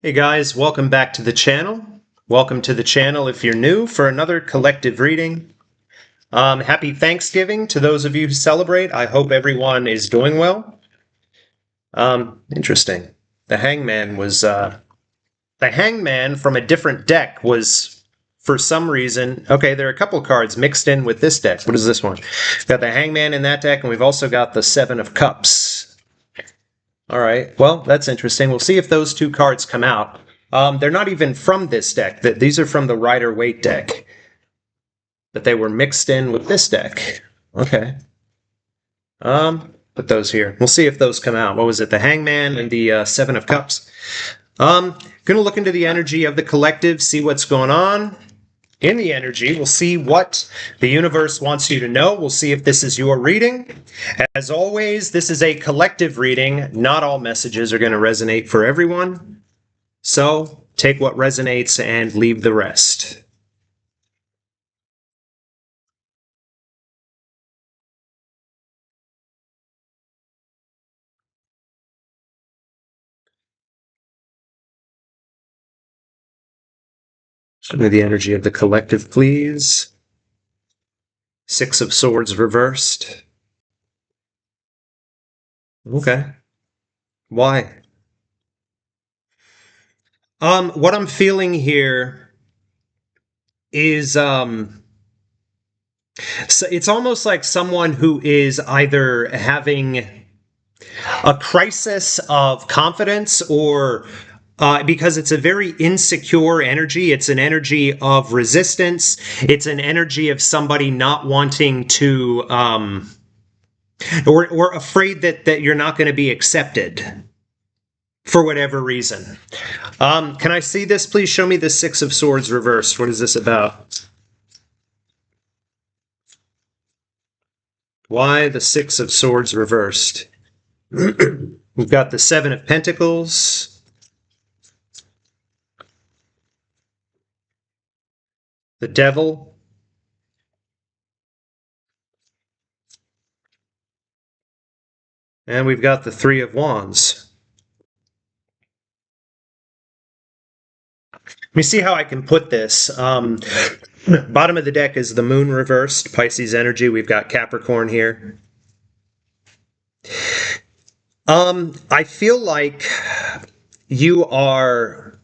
Hey guys, welcome back to the channel. Welcome to the channel if you're new for another collective reading. Happy Thanksgiving to those of you who celebrate. I hope everyone is doing well. Interesting. The Hangman from a different deck was, for some reason, okay, there are a couple cards mixed in with this deck. What is this one? We've got the Hangman in that deck, and we've also got the Seven of Cups. All right, well, that's interesting. We'll see if those two cards come out. They're not even from this deck. These are from the Rider-Waite deck. But they were mixed in with this deck. Okay. Put those here. We'll see if those come out. What was it? The Hangman and the Seven of Cups. Gonna look into the energy of the collective, see what's going on. In the energy, we'll see what the universe wants you to know. We'll see if this is your reading. As always, this is a collective reading. Not all messages are going to resonate for everyone. So take what resonates and leave the rest. Show me the energy of the collective, please. Six of Swords reversed. Okay. Why? What I'm feeling here is so it's almost like someone who is either having a crisis of confidence or because it's a very insecure energy. It's an energy of resistance. It's an energy of somebody not wanting to, or afraid that you're not going to be accepted for whatever reason. Can I see this, please? Show me the Six of Swords reversed. What is this about? Why the Six of Swords reversed? We've got the Seven of Pentacles. The Devil. And we've got the Three of Wands. Let me see how I can put this. Bottom of the deck is the Moon reversed, Pisces energy. We've got Capricorn here. I feel like you are...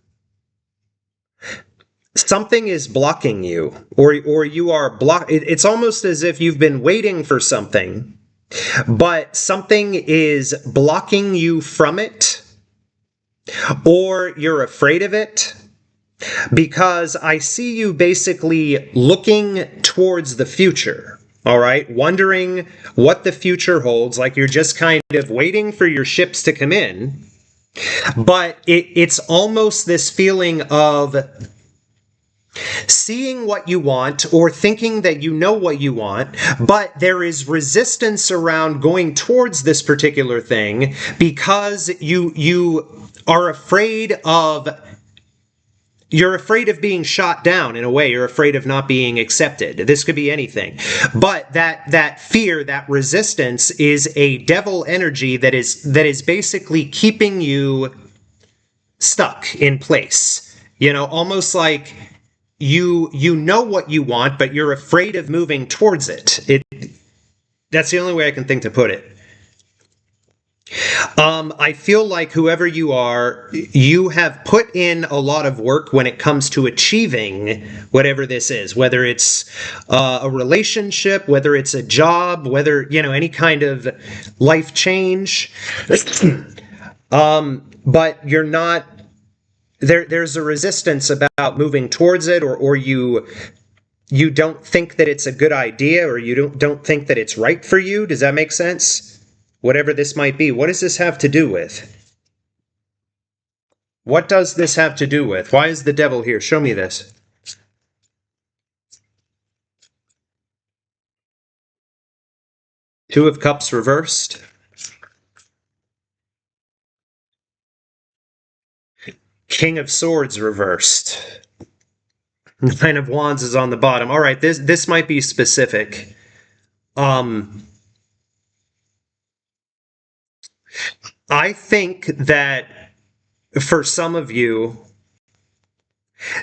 something is blocking you, or you are blocked. It's almost as if you've been waiting for something, but something is blocking you from it, or you're afraid of it, because I see you basically looking towards the future, all right? Wondering what the future holds, like you're just kind of waiting for your ships to come in, but it's almost this feeling of seeing what you want or thinking that you know what you want, but there is resistance around going towards this particular thing because you are afraid of... you're afraid of being shot down in a way. You're afraid of not being accepted. This could be anything. But that fear, that resistance is a devil energy that is basically keeping you stuck in place. You know, almost like you know what you want, but you're afraid of moving towards it. That's the only way I can think to put it. I feel like whoever you are, you have put in a lot of work when it comes to achieving whatever this is, whether it's a relationship, whether it's a job, whether, you know, any kind of life change. But you're not... there's a resistance about moving towards it, or you don't think that it's a good idea, or you don't think that it's right for you. Does that make sense? Whatever this might be. What does this have to do with? What does this have to do with? Why is the Devil here? Show me this. Two of Cups reversed. King of Swords reversed. Nine of Wands is on the bottom. All right, this might be specific. I think that for some of you,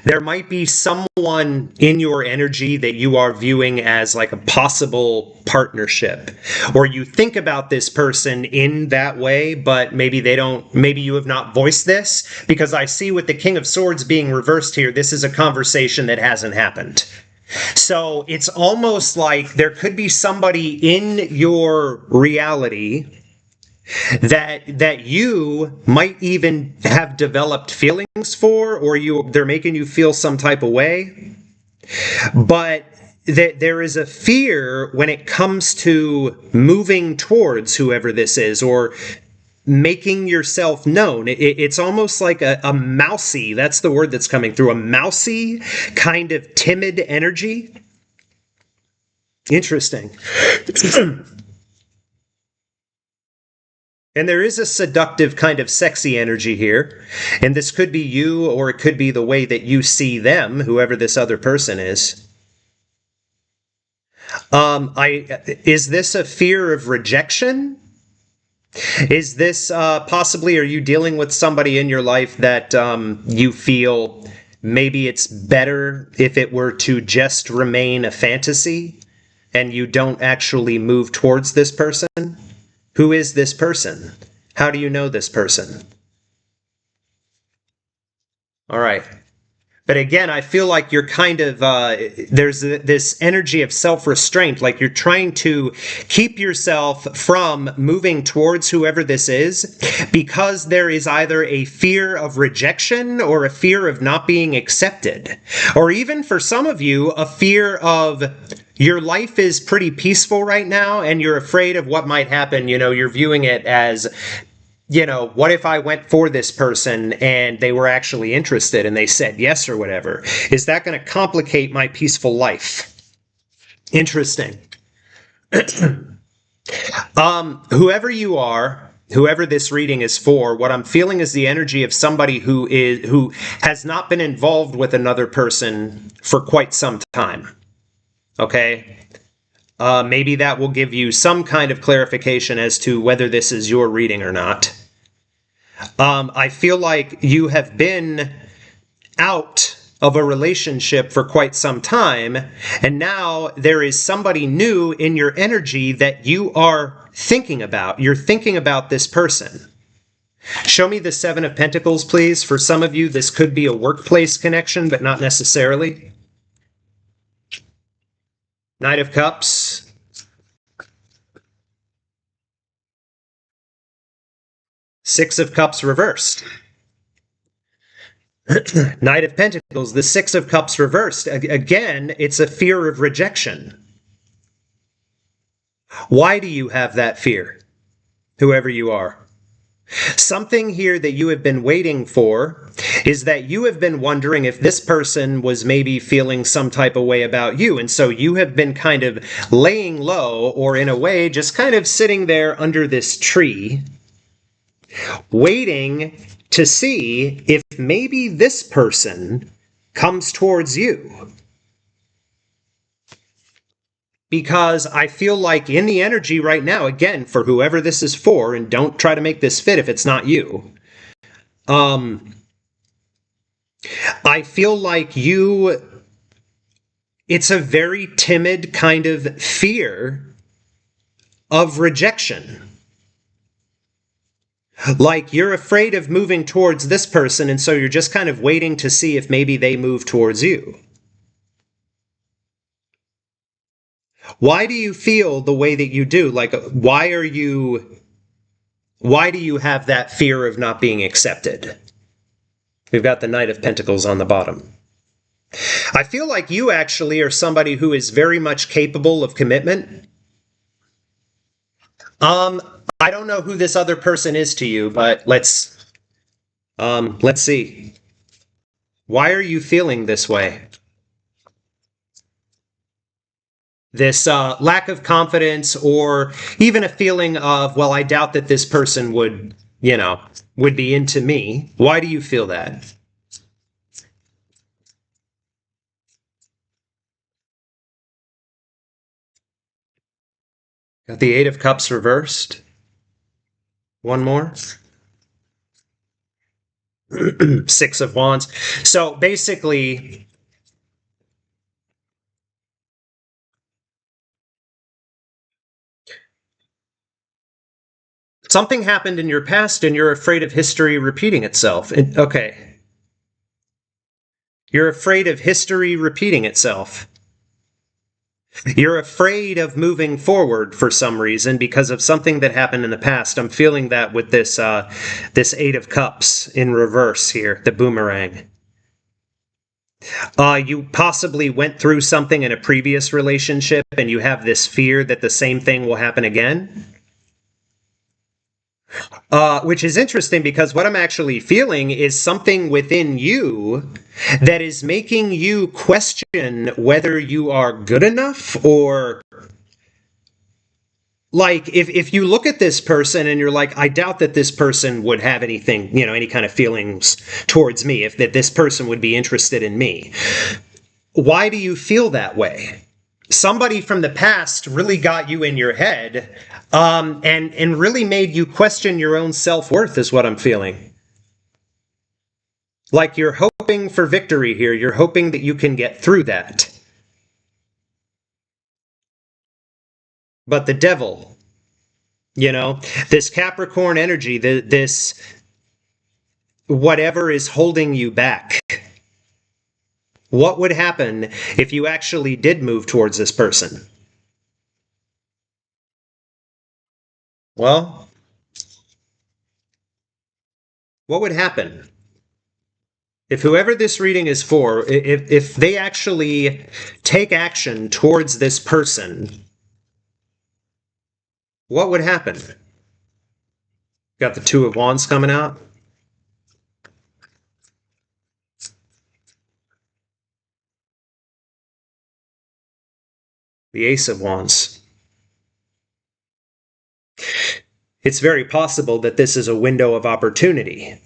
there might be someone in your energy that you are viewing as like a possible partnership, or you think about this person in that way, but maybe they don't, maybe you have not voiced this, because I see with the King of Swords being reversed here, this is a conversation that hasn't happened. So it's almost like there could be somebody in your reality that you might even have developed feelings for, or they're making you feel some type of way, but that there is a fear when it comes to moving towards whoever this is, or making yourself known. It's almost like a mousy, that's the word that's coming through, a mousy kind of timid energy. Interesting. And there is a seductive kind of sexy energy here. And this could be you, or it could be the way that you see them, whoever this other person is. Is this a fear of rejection? Is this possibly, are you dealing with somebody in your life that you feel maybe it's better if it were to just remain a fantasy and you don't actually move towards this person? Who is this person? How do you know this person? All right. But again, I feel like you're kind of, there's this energy of self-restraint, like you're trying to keep yourself from moving towards whoever this is, because there is either a fear of rejection or a fear of not being accepted. Or even for some of you, a fear of your life is pretty peaceful right now and you're afraid of what might happen. You know, you're viewing it as, you know, what if I went for this person and they were actually interested and they said yes or whatever? Is that going to complicate my peaceful life? Interesting. Whoever you are, whoever this reading is for, what I'm feeling is the energy of somebody who has not been involved with another person for quite some time. Okay? Maybe that will give you some kind of clarification as to whether this is your reading or not. I feel like you have been out of a relationship for quite some time, and now there is somebody new in your energy that you are thinking about. You're thinking about this person. Show me the Seven of Pentacles, please. For some of you, this could be a workplace connection, but not necessarily. Knight of Cups. Six of Cups reversed. Knight of Pentacles, the Six of Cups reversed. Again, it's a fear of rejection. Why do you have that fear, whoever you are? Something here that you have been waiting for is that you have been wondering if this person was maybe feeling some type of way about you, and so you have been kind of laying low, or in a way, just kind of sitting there under this tree, waiting to see if maybe this person comes towards you. Because I feel like in the energy right now, again, for whoever this is for, and don't try to make this fit if it's not you, I feel like it's a very timid kind of fear of rejection. Like you're afraid of moving towards this person, and so you're just kind of waiting to see if maybe they move towards you. Why do you feel the way that you do? Like, why do you have that fear of not being accepted? We've got the Knight of Pentacles on the bottom. I feel like you actually are somebody who is very much capable of commitment. I don't know who this other person is to you, but let's see. Why are you feeling this way? This lack of confidence, or even a feeling of, well, I doubt that this person would be into me. Why do you feel that? Got the Eight of Cups reversed. One more. Six of Wands. So basically, something happened in your past and you're afraid of history repeating itself. Okay. You're afraid of history repeating itself. You're afraid of moving forward for some reason because of something that happened in the past. I'm feeling that with this Eight of Cups in reverse here, the boomerang. You possibly went through something in a previous relationship and you have this fear that the same thing will happen again. Which is interesting because what I'm actually feeling is something within you that is making you question whether you are good enough, or like if you look at this person and you're like, I doubt that this person would have anything, any kind of feelings towards me, if that this person would be interested in me. Why do you feel that way? Somebody from the past really got you in your head, and really made you question your own self-worth is what I'm feeling. Like you're hoping for victory here. You're hoping that you can get through that. But the devil, this Capricorn energy, this whatever is holding you back. What would happen if you actually did move towards this person? Well, what would happen if whoever this reading is for, if they actually take action towards this person? What would happen? Got the Two of Wands coming out. The Ace of Wands. It's very possible that this is a window of opportunity.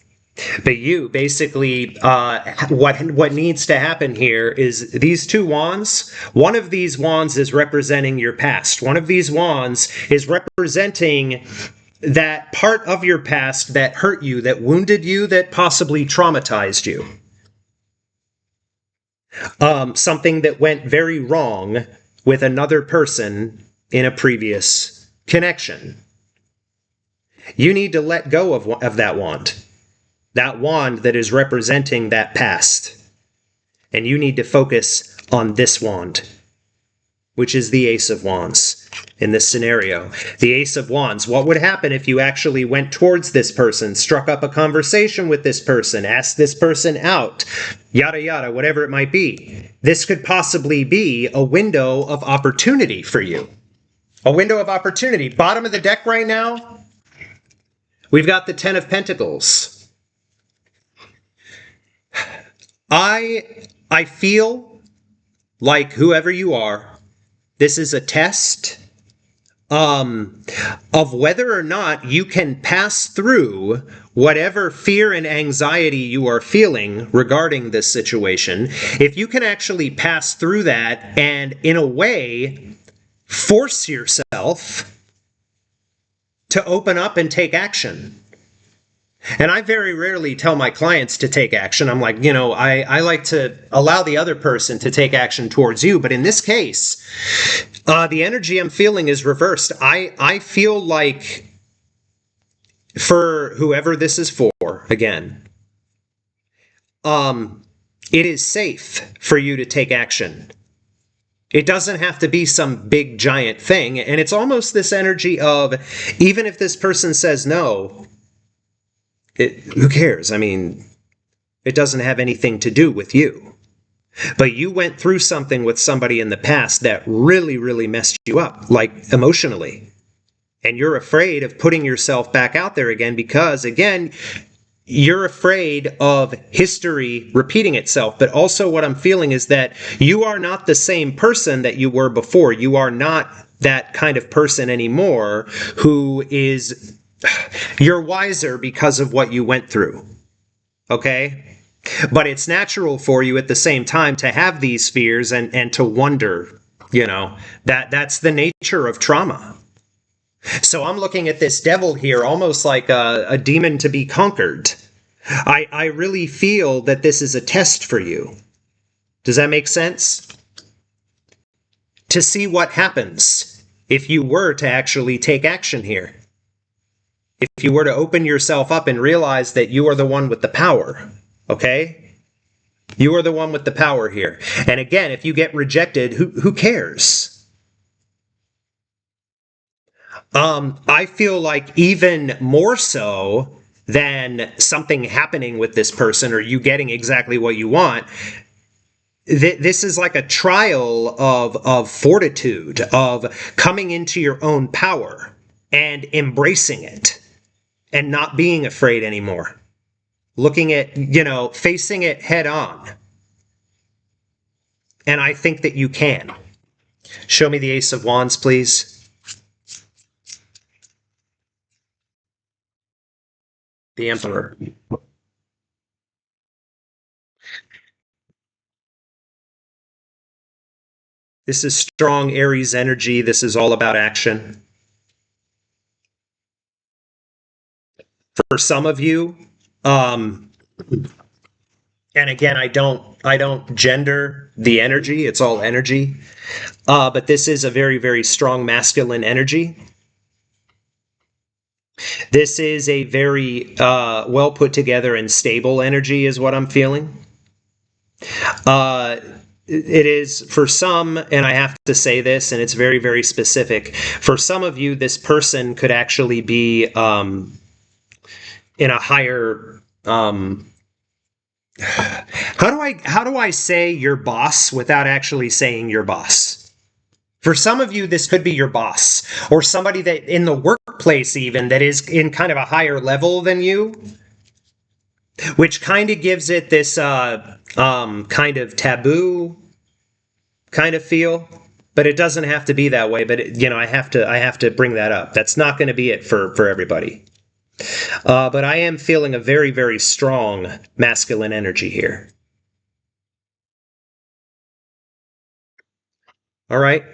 But you basically, what needs to happen here is these two wands. One of these wands is representing your past. One of these wands is representing that part of your past that hurt you, that wounded you, that possibly traumatized you. Something that went very wrong with another person in a previous connection. You need to let go of that wand. That wand that is representing that past. And you need to focus on this wand, which is the Ace of Wands in this scenario. The Ace of Wands. What would happen if you actually went towards this person, struck up a conversation with this person, asked this person out, yada yada, whatever it might be? This could possibly be a window of opportunity for you. A window of opportunity. Bottom of the deck right now, we've got the Ten of Pentacles. I feel like whoever you are, this is a test of whether or not you can pass through whatever fear and anxiety you are feeling regarding this situation. If you can actually pass through that and, in a way, force yourself to open up and take action. And I very rarely tell my clients to take action. I'm like, I like to allow the other person to take action towards you. But in this case, the energy I'm feeling is reversed. I feel like for whoever this is for, again, it is safe for you to take action. It doesn't have to be some big giant thing. And it's almost this energy of, even if this person says no, who cares? I mean, it doesn't have anything to do with you. But you went through something with somebody in the past that really, really messed you up, like emotionally. And you're afraid of putting yourself back out there again because, again, you're afraid of history repeating itself. But also what I'm feeling is that you are not the same person that you were before. You are not that kind of person anymore who is... You're wiser because of what you went through, okay? But it's natural for you at the same time to have these fears and to wonder, that's the nature of trauma. So I'm looking at this devil here almost like a demon to be conquered. I really feel that this is a test for you. Does that make sense? To see what happens if you were to actually take action here. If you were to open yourself up and realize that you are the one with the power, okay? You are the one with the power here. And again, if you get rejected, who cares? I feel like even more so than something happening with this person or you getting exactly what you want, this is like a trial of fortitude, of coming into your own power and embracing it and not being afraid anymore. Looking at, facing it head on. And I think that you can. Show me the Ace of Wands, please. The Emperor. This is strong Aries energy. This is all about action. For some of you, and again, I don't gender the energy. It's all energy. But this is a very, very strong masculine energy. This is a very well put together and stable energy is what I'm feeling. It is for some, and I have to say this, and it's very, very specific. For some of you, this person could actually be in a higher. How do I say your boss without actually saying your boss? For some of you, this could be your boss or somebody that in the workplace even that is in kind of a higher level than you, which kind of gives it this kind of taboo kind of feel. But it doesn't have to be that way. But I have to bring that up. That's not going to be it for everybody. But I am feeling a very, very strong masculine energy here. All right.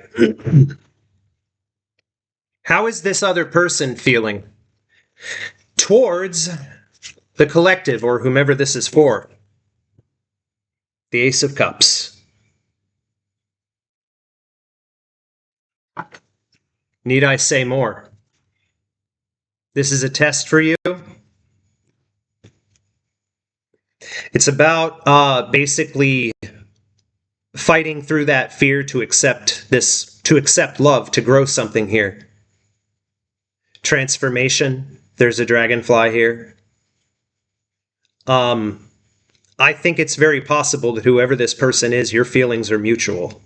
How is this other person feeling towards the collective or whomever this is for? The Ace of Cups. Need I say more? This is a test for you. It's about basically fighting through that fear to accept love, to grow something here. Transformation. There's a dragonfly here. I think it's very possible that whoever this person is, your feelings are mutual.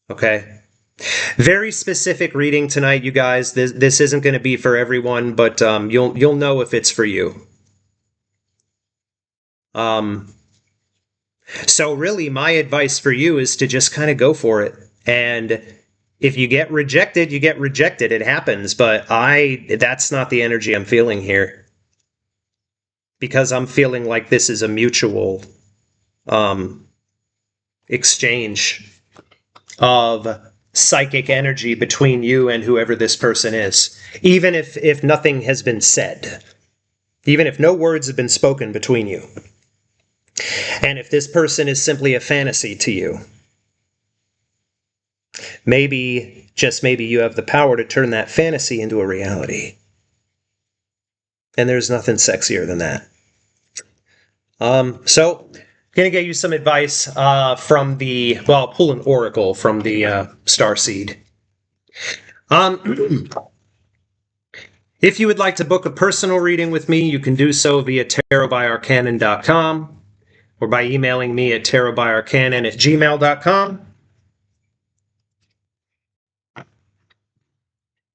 Okay? Very specific reading tonight, you guys. This isn't going to be for everyone, but you'll know if it's for you. So really, my advice for you is to just kind of go for it. And if you get rejected, you get rejected. It happens. But that's not the energy I'm feeling here. Because I'm feeling like this is a mutual exchange of psychic energy between you and whoever this person is. Even if nothing has been said. Even if no words have been spoken between you. And if this person is simply a fantasy to you, maybe, just maybe, you have the power to turn that fantasy into a reality. And there's nothing sexier than that. So, I'm going to get you some advice from I'll pull an oracle from the Starseed. If you would like to book a personal reading with me, you can do so via tarotbyarcanon.com. or by emailing me at tarotbyarcanon@gmail.com.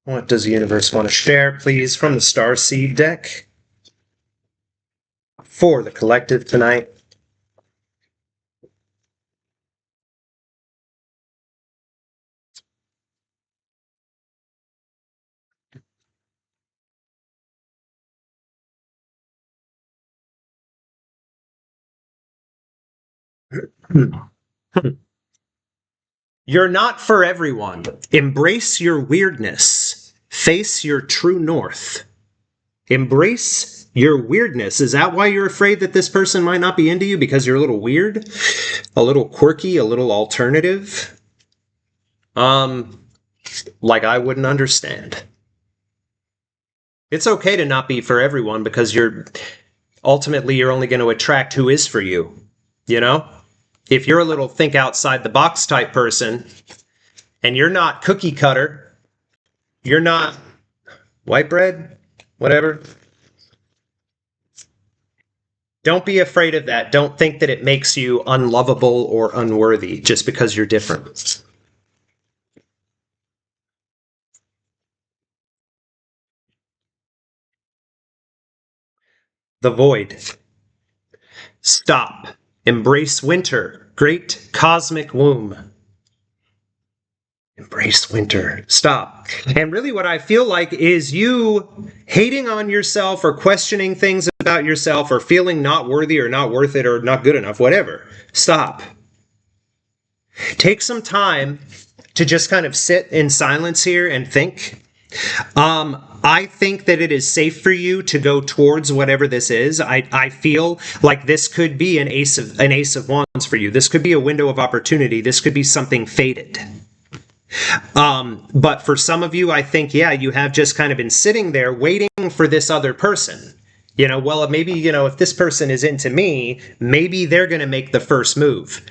What does the universe want to share, please, from the Starseed deck for the collective tonight? You're not for everyone. Embrace your weirdness. Face your true north. Embrace your weirdness. Is that why you're afraid that this person might not be into you? Because you're a little weird, a little quirky, a little alternative? Like I wouldn't understand. It's okay to not be for everyone, because ultimately you're only going to attract who is for you, you know? If you're a little think outside the box type person, and you're not cookie cutter, you're not white bread, whatever, don't be afraid of that. Don't think that it makes you unlovable or unworthy just because you're different. The void. Stop. Embrace winter. Great cosmic womb. Embrace winter. Stop. And really what I feel like is you hating on yourself or questioning things about yourself or feeling not worthy or not worth it or not good enough, whatever. Stop. Take some time to just kind of sit in silence here and think. I think that it is safe for you to go towards whatever this is. I feel like this could be an ace of wands for you. This could be a window of opportunity. This could be something fated. But for some of you, I think, yeah, you have just kind of been sitting there waiting for this other person. Well, maybe, if this person is into me, maybe they're going to make the first move.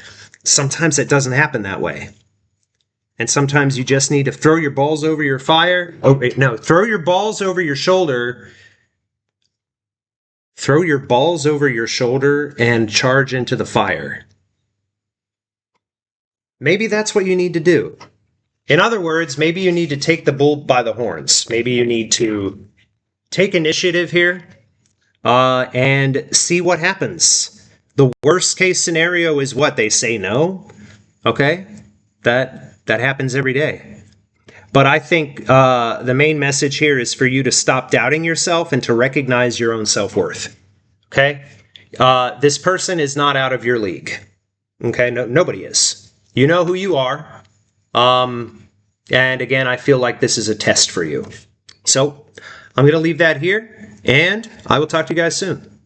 Sometimes it doesn't happen that way. And sometimes you just need to throw your balls over your fire. Oh, wait, no, throw your balls over your shoulder. Throw your balls over your shoulder and charge into the fire. Maybe that's what you need to do. In other words, maybe you need to take the bull by the horns. Maybe you need to take initiative here and see what happens. The worst case scenario is what? They say no. Okay? That happens every day. But I think the main message here is for you to stop doubting yourself and to recognize your own self-worth. Okay? This person is not out of your league. Okay? No, nobody is. You know who you are. And again, I feel like this is a test for you. So I'm going to leave that here, and I will talk to you guys soon.